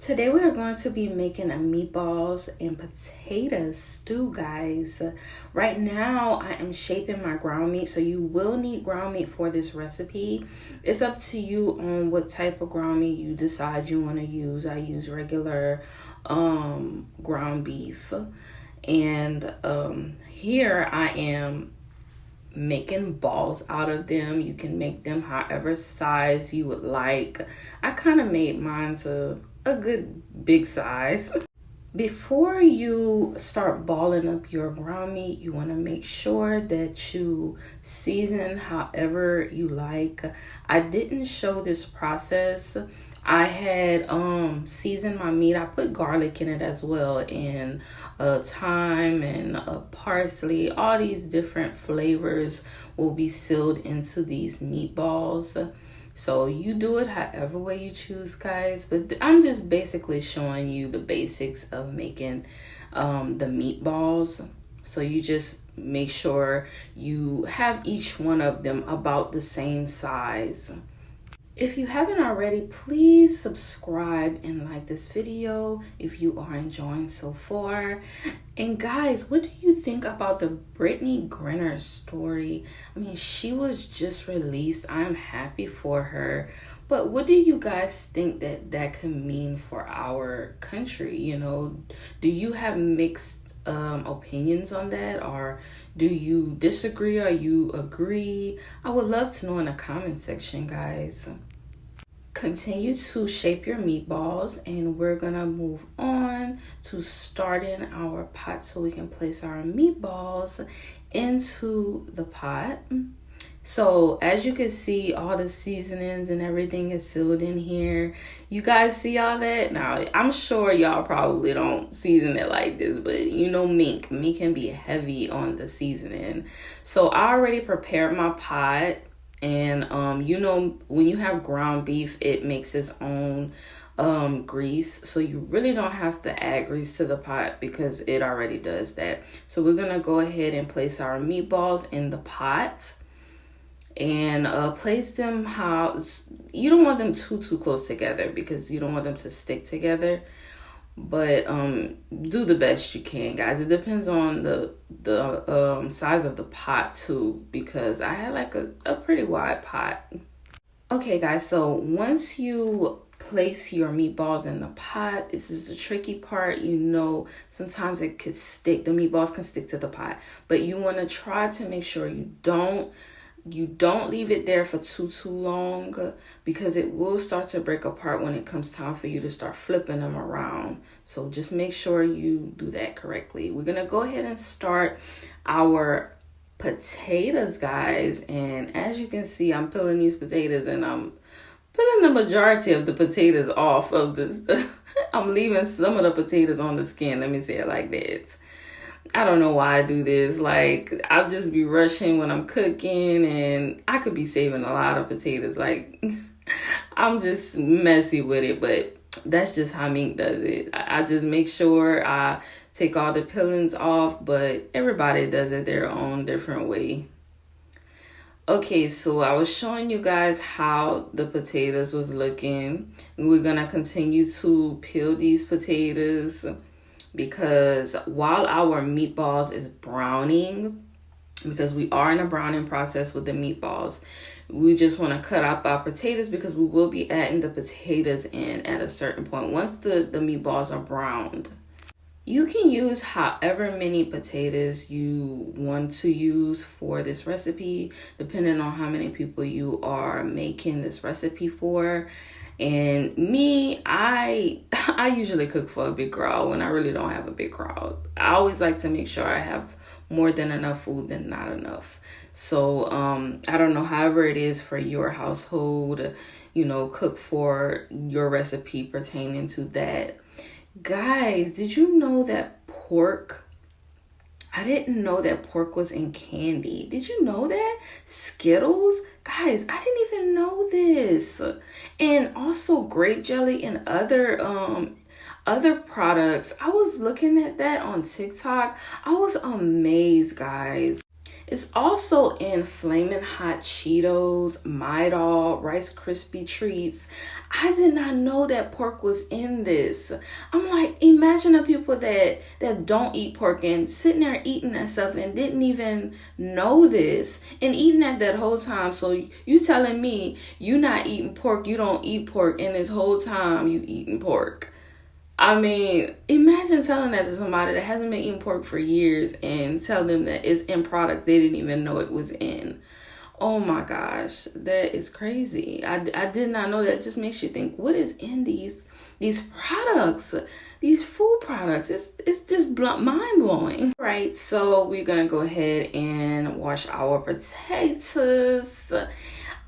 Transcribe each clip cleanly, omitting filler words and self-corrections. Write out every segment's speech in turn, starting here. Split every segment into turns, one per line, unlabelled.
Today we are going to be making a meatballs and potatoes stew, guys. Right now I am shaping my ground meat, so you will need ground meat for this recipe. It's up to you on what type of ground meat you decide you want to use. I use regular ground beef, and here I am making balls out of them. You can make them however size you would like. I kind of made mine a good big size. Before you start balling up your ground meat, you want to make sure that you season however you like. I didn't show this process. I had seasoned my meat. I put garlic in it as well, and thyme and parsley. All these different flavors will be sealed into these meatballs. So you do it however way you choose, guys, but I'm just basically showing you the basics of making the meatballs. So you just make sure you have each one of them about the same size. If you haven't already, please subscribe and like this video if you are enjoying so far. And guys, what do you think about the Brittany Griner story? I mean, she was just released. I'm happy for her. But what do you guys think that could mean for our country? You know, do you have mixed opinions on that, or do you disagree or you agree? I would love to know in the comment section, guys. Continue to shape your meatballs, and we're gonna move on to starting our pot so we can place our meatballs into the pot. So as you can see, all the seasonings and everything is sealed in here. You guys see all that? Now, I'm sure y'all probably don't season it like this, but you know mink can be heavy on the seasoning. So I already prepared my pot, and you know, when you have ground beef, it makes its own grease, so you really don't have to add grease to the pot because it already does that. So we're gonna go ahead and place our meatballs in the pot, and place them how you don't want them too close together because you don't want them to stick together, but do the best you can, guys. It depends on the size of the pot too, because I had like a pretty wide pot. Okay, guys, so once you place your meatballs in the pot, this is the tricky part. You know, sometimes it could stick, the meatballs can stick to the pot, but you want to try to make sure you don't leave it there for too long, because it will start to break apart when it comes time for you to start flipping them around. So just make sure you do that correctly. We're gonna go ahead and start our potatoes, guys, and as you can see, I'm peeling these potatoes, and I'm peeling the majority of the potatoes off of this. I'm leaving some of the potatoes on the skin, let me say it like that. I don't know why I do this. Like, I'll just be rushing when I'm cooking, and I could be saving a lot of potatoes. Like, I'm just messy with it, but that's just how Mink does it. I just make sure I take all the peelings off, but everybody does it their own different way. Okay, so I was showing you guys how the potatoes was looking. We're gonna continue to peel these potatoes, because while our meatballs is browning, because we are in a browning process with the meatballs, we just want to cut up our potatoes because we will be adding the potatoes in at a certain point once the meatballs are browned. You can use however many potatoes you want to use for this recipe, depending on how many people you are making this recipe for. And me, I usually cook for a big crowd when I really don't have a big crowd. I always like to make sure I have more than enough food than not enough. So I don't know, however it is for your household, you know, cook for your recipe pertaining to that. Guys, did you know that pork, I didn't know that pork was in candy. Did you know that? Skittles? Guys, I didn't even know this. And also grape jelly and other products. I was looking at that on TikTok. I was amazed, guys. It's also in Flamin' Hot Cheetos, Meatball, Rice Krispie Treats. I did not know that pork was in this. I'm like, imagine the people that don't eat pork and sitting there eating that stuff and didn't even know this and eating that whole time. So you telling me you not eating pork, you don't eat pork, and this whole time you eating pork. I mean, imagine telling that to somebody that hasn't been eating pork for years and tell them that it's in products they didn't even know it was in. Oh my gosh, that is crazy. I did not know that. It just makes you think, what is in these products, these food products? It's just mind blowing. Right, so we're gonna go ahead and wash our potatoes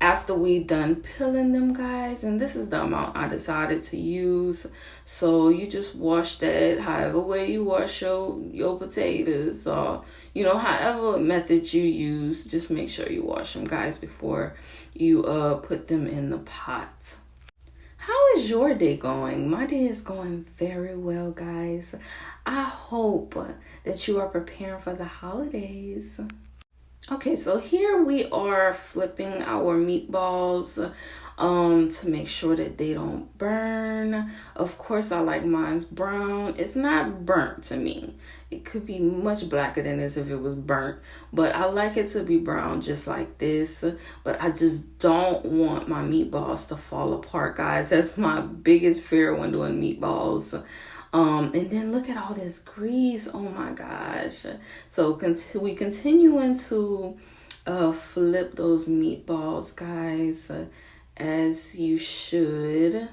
after we done peeling them, guys, and this is the amount I decided to use. So you just wash that however way you wash your potatoes, or however method you use. Just make sure you wash them, guys, before you put them in the pot. How is your day going? My day is going very well, guys. I hope that you are preparing for the holidays. Okay, so here we are flipping our meatballs to make sure that they don't burn. Of course, I like mine's brown. It's not burnt to me. It could be much blacker than this if it was burnt, but I like it to be brown just like this. But I just don't want my meatballs to fall apart, guys. That's my biggest fear when doing meatballs. And then look at all this grease. Oh my gosh. So we continuing to flip those meatballs, guys, as you should.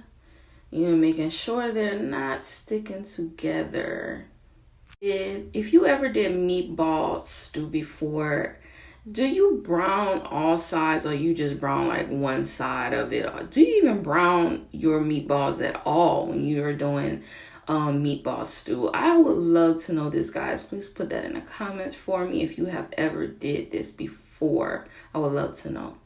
Making sure they're not sticking together. If you ever did meatball stew before, do you brown all sides, or you just brown like one side of it? Or do you even brown your meatballs at all when you're doing meatball stew? I would love to know this, guys. Please put that in the comments for me if you have ever did this before. I would love to know.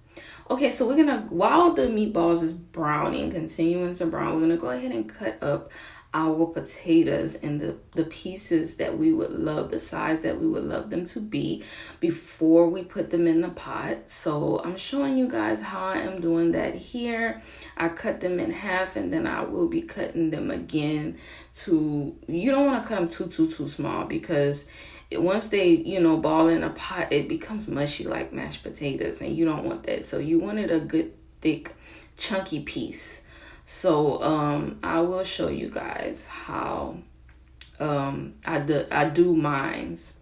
Okay, so we're gonna, while the meatballs is browning, continuing to brown, we're gonna go ahead and cut up our potatoes in the pieces that we would love, the size that we would love them to be before we put them in the pot. So I'm showing you guys how I am doing that here. I cut them in half, and then I will be cutting them again to, you don't want to cut them too small, because once they, ball in a pot, it becomes mushy like mashed potatoes, and you don't want that. So you wanted a good, thick, chunky piece. So I will show you guys how I do mines.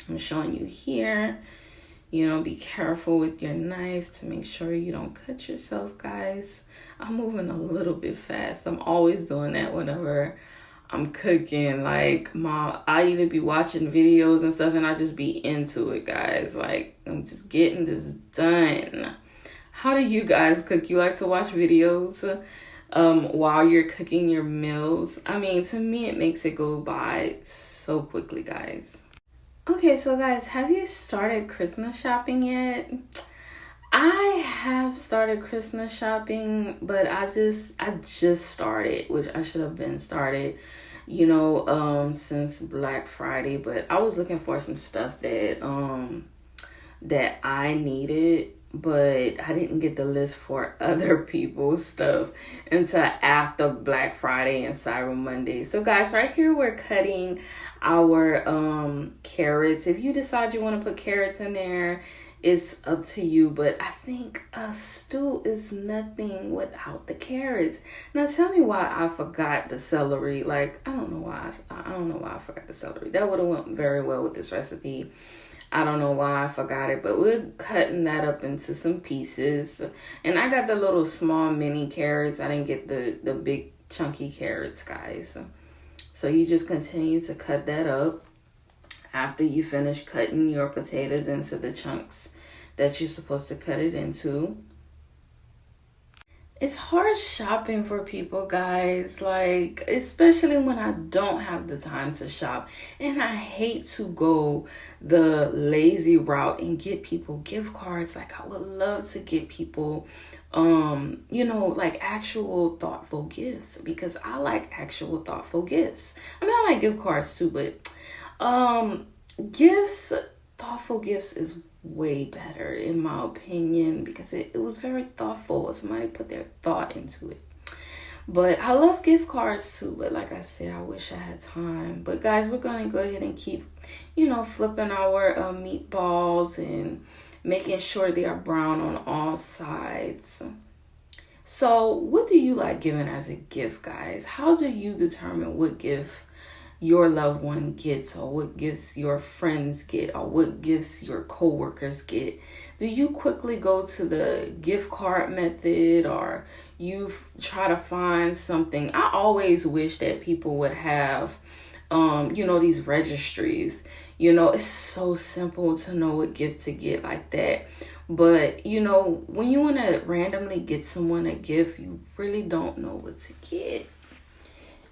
I'm showing you here. Be careful with your knife to make sure you don't cut yourself, guys. I'm moving a little bit fast. I'm always doing that whenever I'm cooking. Like, I either be watching videos and stuff, and I just be into it, guys. Like, I'm just getting this done. How do you guys cook? You like to watch videos while you're cooking your meals? I mean, to me, it makes it go by so quickly, guys. Okay, so guys, have you started Christmas shopping yet? I have started Christmas shopping, but I just started, which I should have been started, since Black Friday. But I was looking for some stuff that I needed, but I didn't get the list for other people's stuff until after Black Friday and Cyber Monday. So guys, right here we're cutting our carrots. If you decide you want to put carrots in there, it's up to you, but I think a stew is nothing without the carrots. Now tell me why I forgot the celery. Like, I don't know why I forgot the celery. That would have went very well with this recipe. I don't know why I forgot it, but we're cutting that up into some pieces. And I got the little small mini carrots. I didn't get the big chunky carrots, guys. So you just continue to cut that up after you finish cutting your potatoes into the chunks that you're supposed to cut it into. It's hard shopping for people, guys, like, especially when I don't have the time to shop. And I hate to go the lazy route and get people gift cards. Like, I would love to get people, like actual thoughtful gifts, because I like actual thoughtful gifts. I mean, I like gift cards too, but gifts, thoughtful gifts is way better in my opinion, because it was very thoughtful. Somebody put their thought into it. But I love gift cards too. But like I said, I wish I had time. But guys, we're going to go ahead and keep, flipping our meatballs and making sure they are brown on all sides. So what do you like giving as a gift, guys? How do you determine what gift your loved one gets, or what gifts your friends get, or what gifts your co-workers get? Do you quickly go to the gift card method, or you try to find something? I always wish that people would have these registries. It's so simple to know what gift to get like that. But when you want to randomly get someone a gift, you really don't know what to get.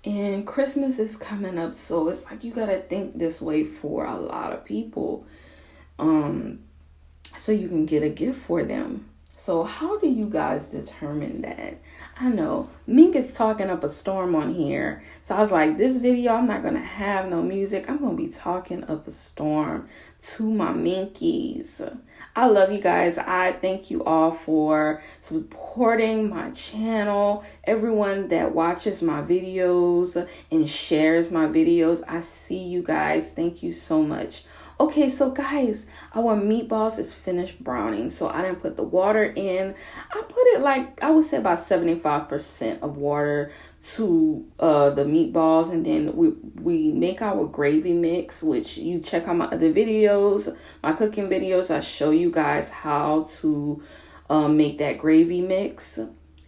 And Christmas is coming up, so it's like you gotta think this way for a lot of people, so you can get a gift for them. So how do you guys determine that? I know Mink is talking up a storm on here, so I was like, this video, I'm not gonna have no music. I'm gonna be talking up a storm to my Minkies. I love you guys. I thank you all for supporting my channel. Everyone that watches my videos and shares my videos, I see you guys. Thank you so much. Okay, so guys, our meatballs is finished browning. So I didn't put the water in. I put it like, I would say about 75% of water to the meatballs. And then we make our gravy mix, which you check out my other videos, my cooking videos. I show you guys how to make that gravy mix.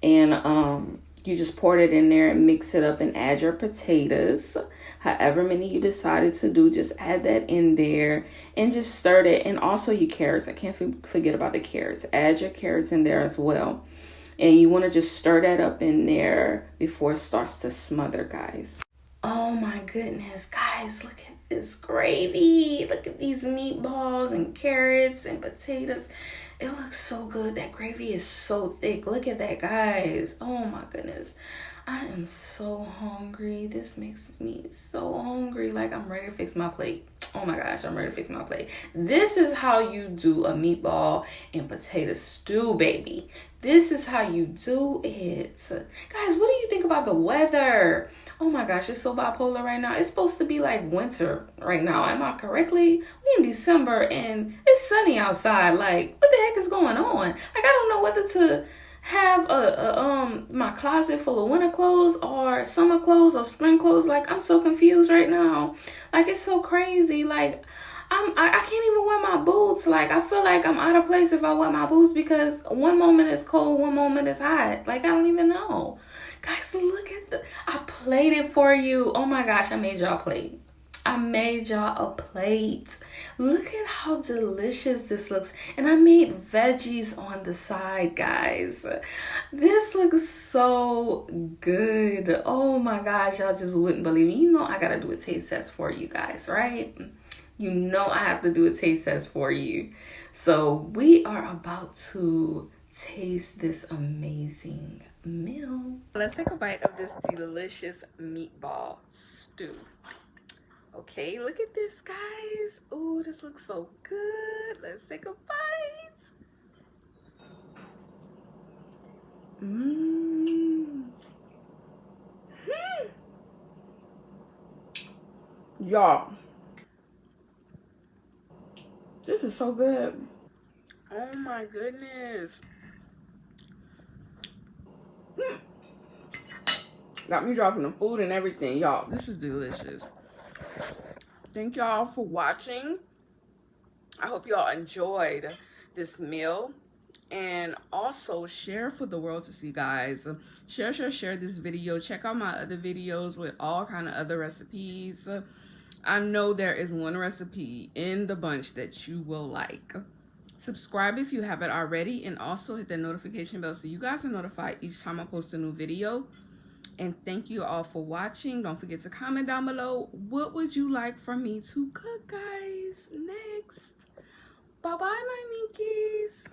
And you just pour it in there and mix it up and add your potatoes. However many you decided to do, just add that in there and just stir it. And also your carrots. I can't forget about the carrots. Add your carrots in there as well. And you want to just stir that up in there before it starts to smother, guys. Oh my goodness, guys, look at this gravy. Look at these meatballs and carrots and potatoes. It looks so good. That gravy is so thick. Look at that, guys. Oh my goodness. I am so hungry. This makes me so hungry. Like, I'm ready to fix my plate. Oh my gosh, I'm ready to fix my plate. This is how you do a meatball and potato stew, baby. This is how you do it. Guys, what do you think about the weather? Oh my gosh, it's so bipolar right now. It's supposed to be like winter right now. Am I correctly? We in December and it's sunny outside. Like, what the heck is going on? Like, I don't know whether to have my closet full of winter clothes or summer clothes or spring clothes. Like, I'm so confused right now. Like, it's so crazy. Like, I can't even wear my boots. Like, I feel like I'm out of place if I wear my boots, because one moment is cold, one moment is hot. Like, I don't even know. Guys, look at I plated for you. Oh my gosh, I made y'all a plate. I made y'all a plate. Look at how delicious this looks. And I made veggies on the side, guys. This looks so good. Oh my gosh, y'all just wouldn't believe me. You know I gotta do a taste test for you guys, right? You know I have to do a taste test for you. So we are about to taste this amazing meal. Let's take a bite of this delicious meatball stew. Okay, look at this, guys. Oh, this looks so good. Let's take a bite. Y'all, this is so good. Oh my goodness. Got me dropping the food and everything, y'all. This is delicious. Thank y'all for watching. I hope y'all enjoyed this meal. And also share for the world to see, guys. Share this video. Check out my other videos with all kind of other recipes. I know there is one recipe in the bunch that you will like. Subscribe if you haven't already, and also hit the notification bell so you guys are notified each time I post a new video. And thank you all for watching. Don't forget to comment down below, what would you like for me to cook, guys, next? Bye bye, my Minkies.